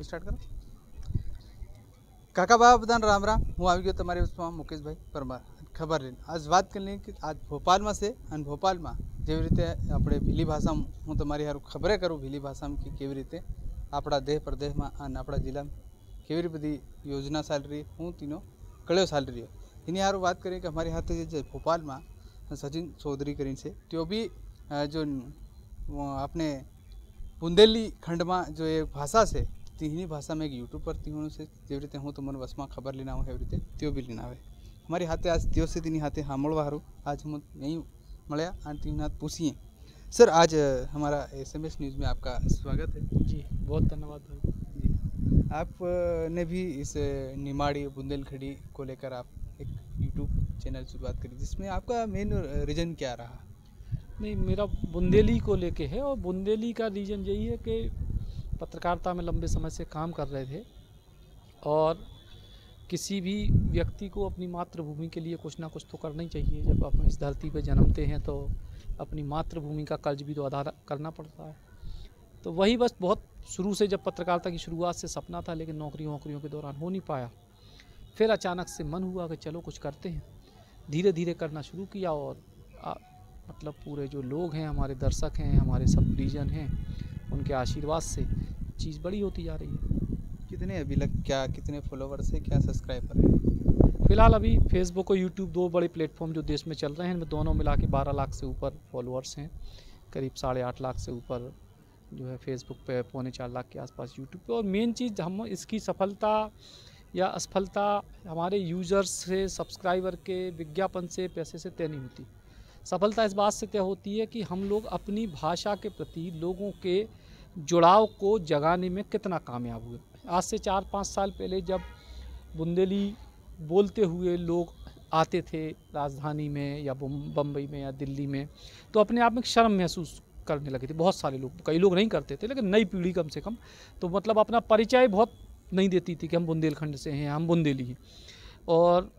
Start करो। काका बाबा बदान राम राम। हूँ આવી ગયો તમારી વસ્તુમાં મુકેશભાઈ પરમાર ખબર લઈને આજ વાત કરી કે આજ ભોપાલમાં છે અને ભોપાલમાં જેવી રીતે આપણે ભીલી ભાષામાં હું તમારી હારું ખબરે કરું ભીલી ભાષામાં કે કેવી રીતે આપણા દેહ પ્રદેશમાં અને આપણા જિલ્લામાં કેવી બધી યોજના ચાલી રહી હું તેનો કળ્યો ચાલી રહ્યો એની હારું વાત કરીએ કે અમારી હાથે જે ભોપાલમાં સચિન ચૌધરી કરીને છે તેઓ બી જો આપણે બુંદેલી ખંડમાં જો એ ભાષા છે तीनी भाषा में एक यूट्यूब पर तीनों से जेवी रीते हूँ तुम बस में खबर लेना हूँ एवं रीते त्यो भी लेना है हमारी हाथे आज त्यो से तीनी हाथे सामड़वा हारू आज हम यहीं मळ्या और तीन हाथ पूछिए। सर आज हमारा SMS न्यूज़ में आपका स्वागत है। जी बहुत धन्यवाद भाई जी। आपने भी इस निमाड़ी बुंदेलखंडी को लेकर आप एक यूट्यूब चैनल शुरुआत करी जिसमें आपका मेन रीज़न क्या रहा? नहीं, मेरा बुंदेली को लेके है और बुंदेली का रीज़न यही है कि पत्रकारिता में लंबे समय से काम कर रहे थे और किसी भी व्यक्ति को अपनी मातृभूमि के लिए कुछ ना कुछ तो करना ही चाहिए। जब आप इस धरती पर जन्मते हैं तो अपनी मातृभूमि का कर्ज भी तो अदा करना पड़ता है। तो वही बस बहुत शुरू से जब पत्रकारिता की शुरुआत से सपना था, लेकिन नौकरियों के दौरान हो नहीं पाया। फिर अचानक से मन हुआ कि चलो कुछ करते हैं। धीरे धीरे करना शुरू किया और मतलब पूरे जो लोग हैं, हमारे दर्शक हैं, हमारे सब रीजन हैं, उनके आशीर्वाद से चीज़ बड़ी होती जा रही है। कितने अभी लग क्या कितने फॉलोवर्स है, क्या सब्सक्राइबर है? फिलहाल अभी फेसबुक और यूट्यूब दो बड़े प्लेटफॉर्म जो देश में चल रहे हैं, इनमें दोनों मिला के 12 लाख से ऊपर फॉलोअर्स हैं। करीब 8.5 लाख से ऊपर जो है फेसबुक पे, 3.25 लाख के आसपास यूट्यूब पे। और मेन चीज़ हम इसकी सफलता या असफलता हमारे यूज़र्स से, सब्सक्राइबर के विज्ञापन से, पैसे से तय नहीं होती। सफलता इस बात से तय होती है कि हम लोग अपनी भाषा के प्रति लोगों के जुड़ाव को जगाने में कितना कामयाब हुए। आज से 4-5 साल पहले जब बुंदेली बोलते हुए लोग आते थे राजधानी में या बम्बई में या दिल्ली में, तो अपने आप में शर्म महसूस करने लगे थे बहुत सारे लोग। कई लोग नहीं करते थे, लेकिन नई पीढ़ी कम से कम तो मतलब अपना परिचय बहुत नहीं देती थी कि हम बुंदेलखंड से हैं, हम बुंदेली हैं। और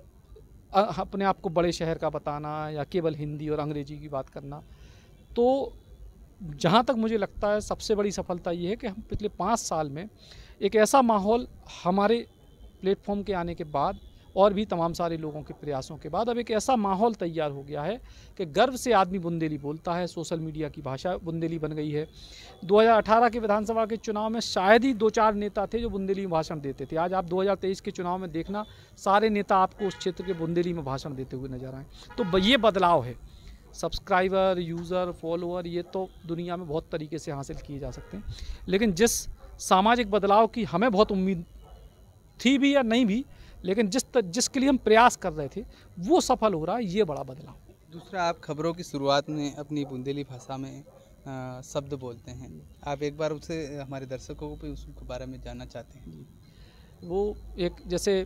अपने आप को बड़े शहर का बताना या केवल हिंदी और अंग्रेजी की बात करना। तो जहाँ तक मुझे लगता है सबसे बड़ी सफलता ये है कि हम पिछले 5 साल में एक ऐसा माहौल हमारे प्लेटफॉर्म के आने के बाद और भी तमाम सारे लोगों के प्रयासों के बाद अब एक ऐसा माहौल तैयार हो गया है कि गर्व से आदमी बुंदेली बोलता है। सोशल मीडिया की भाषा बुंदेली बन गई है। 2018 के विधानसभा के चुनाव में शायद ही 2-4 नेता थे जो बुंदेली में भाषण देते थे। आज आप 2023 के चुनाव में देखना, सारे नेता आपको उस क्षेत्र के बुंदेली में भाषण देते हुए नजर आए। तो ये बदलाव है। सब्सक्राइबर, यूज़र, फॉलोअर ये तो दुनिया में बहुत तरीके से हासिल किए जा सकते हैं, लेकिन जिस सामाजिक बदलाव की हमें बहुत उम्मीद थी भी या नहीं भी, लेकिन जिसके लिए हम प्रयास कर रहे थे वो सफल हो रहा है, ये बड़ा बदलाव। दूसरा, आप खबरों की शुरुआत में अपनी बुंदेली भाषा में शब्द बोलते हैं। आप एक बार उससे हमारे दर्शकों को भी उसके बारे में जानना चाहते हैं। वो एक जैसे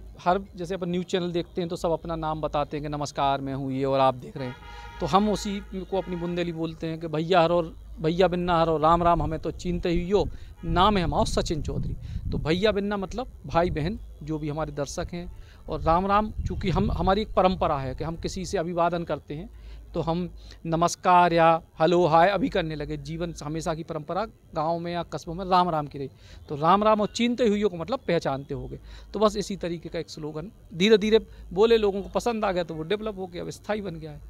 अपन न्यूज़ चैनल देखते हैं तो सब अपना नाम बताते हैं कि नमस्कार मैं हूँ ये और आप देख रहे हैं, तो हम उसी को अपनी बुंदेली बोलते हैं कि भैया बिन्ना हरो राम राम, हमें तो चीनते ही यो नाम है हमारा सचिन चौधरी। तो भैया बिन्ना मतलब भाई बहन जो भी हमारे दर्शक हैं, और राम राम चूँकि हमारी एक परंपरा है कि हम किसी से अभिवादन करते हैं तो हम नमस्कार या हेलो हाय अभी करने लगे। जीवन हमेशा की परंपरा गांव में या कस्बों में राम राम की रही, तो राम राम और चीनते हुए को मतलब पहचानते होंगे। तो बस इसी तरीके का एक स्लोगन धीरे धीरे बोले, लोगों को पसंद आ गया तो वो डेवलप हो गया, अब स्थायी बन गया है।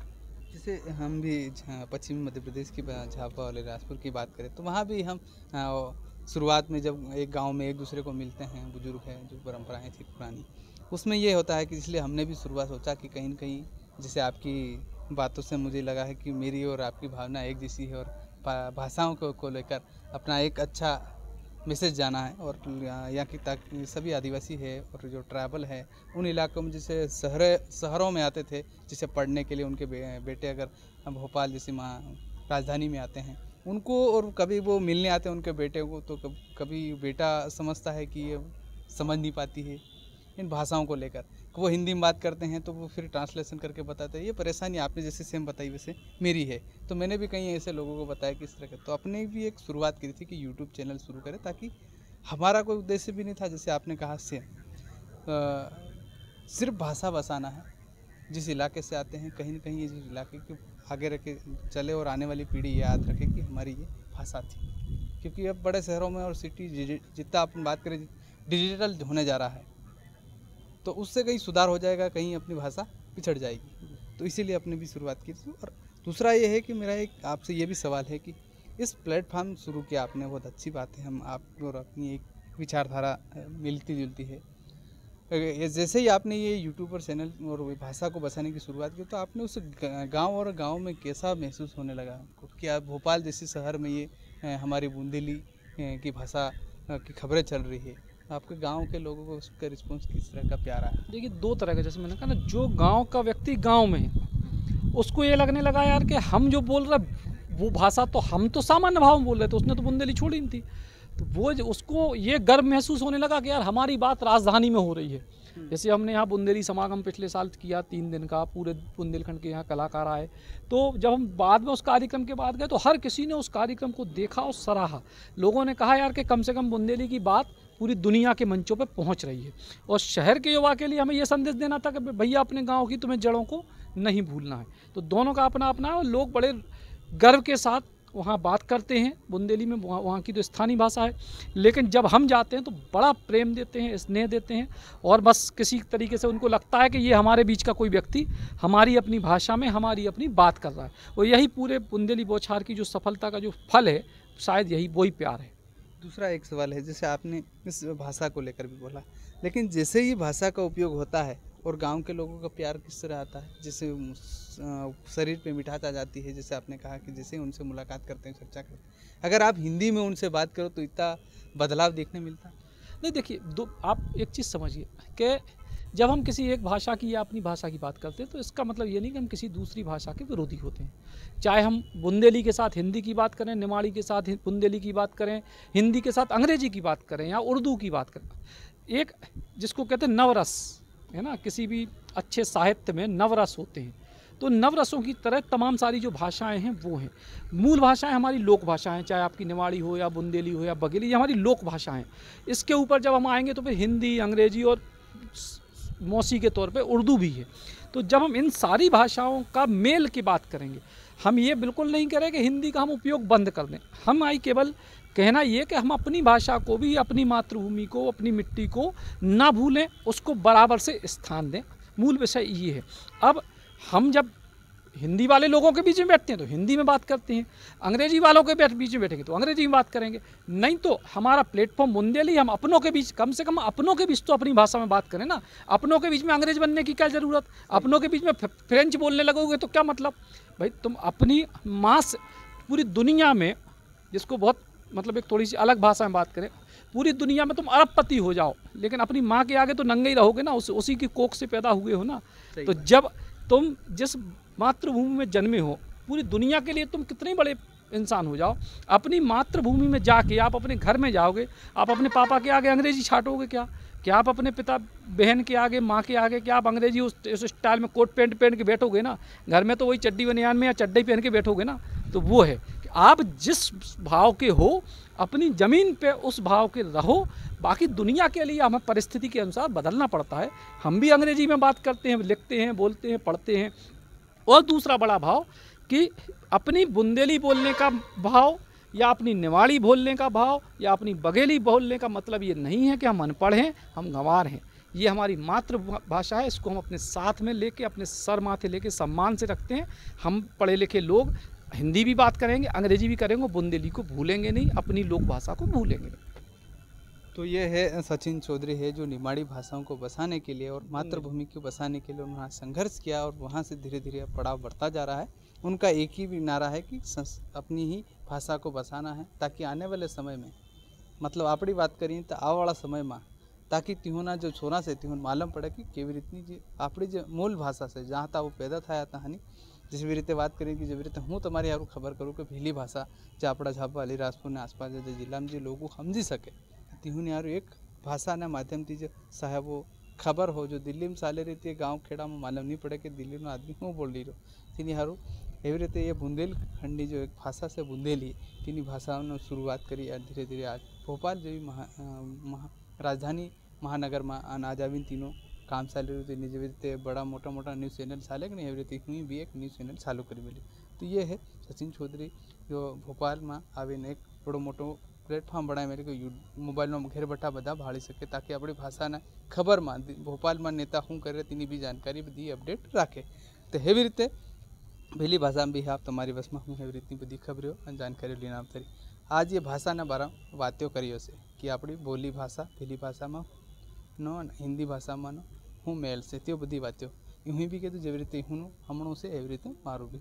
जैसे हम भी पश्चिमी मध्य प्रदेश की झाबुआ वाले राजपुर की बात करें तो वहाँ भी हम शुरुआत में जब एक गांव में एक दूसरे को मिलते हैं, बुजुर्ग हैं, जो परंपराएं थी पुरानी, उसमें ये होता है कि इसलिए हमने भी शुरुआत सोचा कि कहीं न कहीं जैसे आपकी बातों से मुझे लगा है कि मेरी और आपकी भावना एक जैसी है और भाषाओं को लेकर अपना एक अच्छा मैसेज जाना है। और यहाँ की ताकि सभी आदिवासी है और जो ट्राइबल है उन इलाकों में जैसे शहरों में आते थे जैसे पढ़ने के लिए, उनके बेटे अगर भोपाल जैसे राजधानी में आते हैं उनको, और कभी वो मिलने आते हैं उनके बेटे को, तो कभी बेटा समझता है कि ये समझ नहीं पाती है इन भाषाओं को लेकर। वो हिंदी में बात करते हैं तो वो फिर ट्रांसलेशन करके बताते हैं। ये परेशानी आपने जैसे सेम बताई वैसे मेरी है, तो मैंने भी कई ऐसे लोगों को बताया कि इस तरह का। तो अपने भी एक शुरुआत की थी कि यूट्यूब चैनल शुरू करें, ताकि हमारा कोई उद्देश्य भी नहीं था जैसे आपने कहा से सिर्फ भाषा बसाना है। जिस इलाके से आते हैं कहीं ना कहीं ये इलाके को आगे रखे चले और आने वाली पीढ़ी याद रखे कि हमारी ये भाषा थी। क्योंकि अब बड़े शहरों में और सिटी जितना अपन बात करें डिजिटल होने जा रहा है, तो उससे कहीं सुधार हो जाएगा, कहीं अपनी भाषा पिछड़ जाएगी। तो इसीलिए अपने भी शुरुआत की थी। और दूसरा ये है कि मेरा एक आपसे ये भी सवाल है कि इस प्लेटफॉर्म शुरू किया आपने, बहुत अच्छी बात है, हम आप और अपनी एक विचारधारा मिलती जुलती है। जैसे ही आपने ये यूट्यूबर चैनल और भाषा को बचाने की शुरुआत की, तो आपने उस गांव और गांव में कैसा महसूस होने लगा आपको कि आप भोपाल जैसे शहर में ये हमारी बूंदेली की भाषा की खबरें चल रही है, आपके गांव के लोगों को उसका रिस्पॉन्स किस तरह का प्यारा है? देखिए, दो तरह का, जैसे मैंने कहा ना, जो गांव का व्यक्ति गांव में है उसको ये लगने लगा यार कि हम जो बोल रहे वो भाषा तो हम तो सामान्य भाव में बोल रहे थे, उसने तो बुंदेली छोड़ी नहीं थी, तो वो उसको ये गर्व महसूस होने लगा कि यार हमारी बात राजधानी में हो रही है। जैसे हमने यहाँ बुंदेली समागम पिछले साल किया 3 दिन का, पूरे बुंदेलखंड के यहाँ कलाकार आए, तो जब हम बाद में उस कार्यक्रम के बाद गए तो हर किसी ने उस कार्यक्रम को देखा और सराहा। लोगों ने कहा यार कि कम से कम बुंदेली की बात पूरी दुनिया के मंचों पे पहुंच रही है। और शहर के युवा के लिए हमें ये संदेश देना था कि भैया अपने गांव की तुम्हें जड़ों को नहीं भूलना है। तो दोनों का अपना अपना, और लोग बड़े गर्व के साथ वहाँ बात करते हैं बुंदेली में, वहाँ की तो स्थानीय भाषा है। लेकिन जब हम जाते हैं तो बड़ा प्रेम देते हैं, स्नेह देते हैं, और बस किसी तरीके से उनको लगता है कि ये हमारे बीच का कोई व्यक्ति हमारी अपनी भाषा में हमारी अपनी बात कर रहा है। और यही पूरे बुंदेली बौछार की जो सफलता का जो फल है, शायद यही वही प्यार है। दूसरा एक सवाल है, जैसे आपने इस भाषा को लेकर भी बोला, लेकिन जैसे ही भाषा का उपयोग होता है और गांव के लोगों का प्यार किस तरह आता है, जैसे शरीर पे मिठास आ जाती है, जैसे आपने कहा कि जैसे ही उनसे मुलाकात करते हैं, चर्चा करते हैं, अगर आप हिंदी में उनसे बात करो तो इतना बदलाव देखने मिलता है? नहीं, देखिए, आप एक चीज़ समझिए कि जब हम किसी एक भाषा की या अपनी भाषा की बात करते हैं तो इसका मतलब ये नहीं कि हम किसी दूसरी भाषा के विरोधी होते हैं। चाहे हम बुंदेली के साथ हिंदी की बात करें, निमाड़ी के साथ बुंदेली की बात करें, हिंदी के साथ अंग्रेजी की बात करें या उर्दू की बात करें, एक जिसको कहते हैं नवरस, है ना, किसी भी अच्छे साहित्य में नवरस होते हैं। तो नवरसों की तरह तमाम सारी जो भाषाएं हैं वो हैं। मूल भाषाएं हमारी लोक भाषाएं, चाहे आपकी निमाड़ी हो या बुंदेली हो या बघेली, ये हमारी लोक भाषाएं। इसके ऊपर जब हम आएंगे तो फिर हिंदी, अंग्रेजी और मौसी के तौर पे उर्दू भी है। तो जब हम इन सारी भाषाओं का मेल की बात करेंगे, हम ये बिल्कुल नहीं करें कि हिंदी का हम उपयोग बंद कर दें। हम आई केवल कहना ये कि हम अपनी भाषा को भी, अपनी मातृभूमि को, अपनी मिट्टी को ना भूलें, उसको बराबर से स्थान दें। मूल विषय ये है। अब हम जब हिंदी वाले लोगों के बीच में बैठते हैं तो हिंदी में बात करते हैं, अंग्रेजी वालों के बीच में बैठेंगे तो अंग्रेजी में बात करेंगे। नहीं तो हमारा प्लेटफॉर्म बुंदेली, हम अपनों के बीच, कम से कम अपनों के बीच तो अपनी भाषा में बात करें ना। अपनों के बीच में अंग्रेज बनने की क्या ज़रूरत? अपनों के बीच में फ्रेंच बोलने लगोगे तो क्या मतलब? भाई तुम अपनी माँ से पूरी दुनिया में, जिसको बहुत मतलब एक थोड़ी सी अलग भाषा में बात करें, पूरी दुनिया में तुम अरबपति हो जाओ, लेकिन अपनी माँ के आगे तो नंगे ही रहोगे ना, उसी की कोख से पैदा हुए हो ना। तो जब तुम जिस मातृभूमि में जन्मे हो, पूरी दुनिया के लिए तुम कितने बड़े इंसान हो जाओ, अपनी मातृभूमि में जाके आप अपने घर में जाओगे, आप अपने पापा के आगे अंग्रेजी छाटोगे क्या आप अपने पिता बहन के आगे, माँ के आगे क्या आप अंग्रेजी उस स्टाइल में कोट पैंट पहन के बैठोगे ना? घर में तो वही चड्डी बनियान में या चड्डी पहन के बैठोगे ना। तो वो है कि आप जिस भाव के हो अपनी ज़मीन पे उस भाव के रहो। बाकी दुनिया के लिए हमें परिस्थिति के अनुसार बदलना पड़ता है। हम भी अंग्रेजी में बात करते हैं, लिखते हैं, बोलते हैं, पढ़ते हैं। और दूसरा बड़ा भाव कि अपनी बुंदेली बोलने का भाव या अपनी निवाड़ी बोलने का भाव या अपनी बघेली बोलने का मतलब ये नहीं है कि हम अनपढ़ हैं, हम गंवार हैं। ये हमारी मातृभाषा है, इसको हम अपने साथ में लेके, अपने सर माथे लेके सम्मान से रखते हैं। हम पढ़े लिखे लोग हिंदी भी बात करेंगे, अंग्रेजी भी करेंगे, बुंदेली को भूलेंगे नहीं, अपनी लोक भाषा को भूलेंगे नहीं। तो ये है सचिन चौधरी है, जो निमाड़ी भाषाओं को बसाने के लिए और मातृभूमि को बसाने के लिए उन्होंने संघर्ष किया और वहाँ से धीरे धीरे पड़ाव बढ़ता जा रहा है। उनका एक ही भी नारा है कि अपनी ही भाषा को बसाना है, ताकि आने वाले समय में, मतलब आपड़ी बात करिए तो आने वाला समय में, ताकि तिहोना जो छोरा से तिहोन मालूम पड़े कि केवी रीतनी जी आपड़ी जो मूल भाषा से जहाँ था वो पैदा था कहानी, जिस भी रीते बात करें कि जब रीते हूँ तुम्हारी यार खबर करूँ कि भीली भाषा जो आपड़ा झापा अलीराजपुर ने आसपास जो जिला में जो लोग समझी सके, तिहुन यार एक भाषा ने माध्यम थी जो साहब वो खबर हो जो दिल्ली में साले रहती है, गाँव खेड़ा में मालूम नहीं पड़े कि दिल्ली में आदमी हूँ बोल रही रहो तीन यारू एवं रीते ये बुंदेलखंडी जो एक भाषा से बुंदेली तीन भाषाओं ने शुरुआत करी और धीरे धीरे आज भोपाल जो राजधानी महानगर में आज आवीन तीनों काम चालू रही थी। जेवी रीते बड़ा मोटा मोटा न्यूज़ चैनल चाले कि नहीं, एवं रीते हुई भी एक न्यूज़ चैनल चालू कर मिली। तो ये है सचिन चौधरी जो भोपाल में आवीन एक बड़ो मोटो प्लेटफॉर्म बनाए मेरे को मोबाइल में घेर बैठा बधा भाड़ी सके ताकि अपनी भाषा ने खबर में भोपाल में नेता शू करे तेनी भी जानकारी बधी अपडेट राखे। तो एवी रीते पहली भाषा में भी आप तमारी बस में हूँ एवी रीतनी बधी खबरों और जानकारी लीने आवती। आज ये भाषा बारे में बातों करी से कि अपनी बोली भाषा पहली भाषा में नो हिंदी भाषा में नो हूँ मेल से त्यो बधी बातों यूँ भी कहते जेवी रीते हूँ हमणु से एवी रीते मारू भी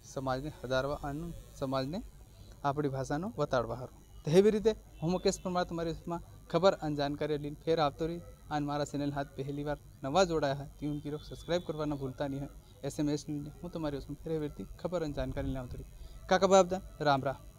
समाज ने हजारवा अनु समाज ने अपनी भाषा बताड़वा हारू। तो एवी रीते हूँ मुकेश परमार तुम्हारी उसमें खबर और जानकारी लीन फिर आपतो रही। आज मारा चैनल हाथ पहली बार नवा जोड़ाया है तो उनकी सब्सक्राइब करवाना भूलता नहीं है। SMS हूँ तुम्हारी उसमें फिर एवी रीते खबर और जानकारी लेना आवती रही। काका बाबदा राम राम।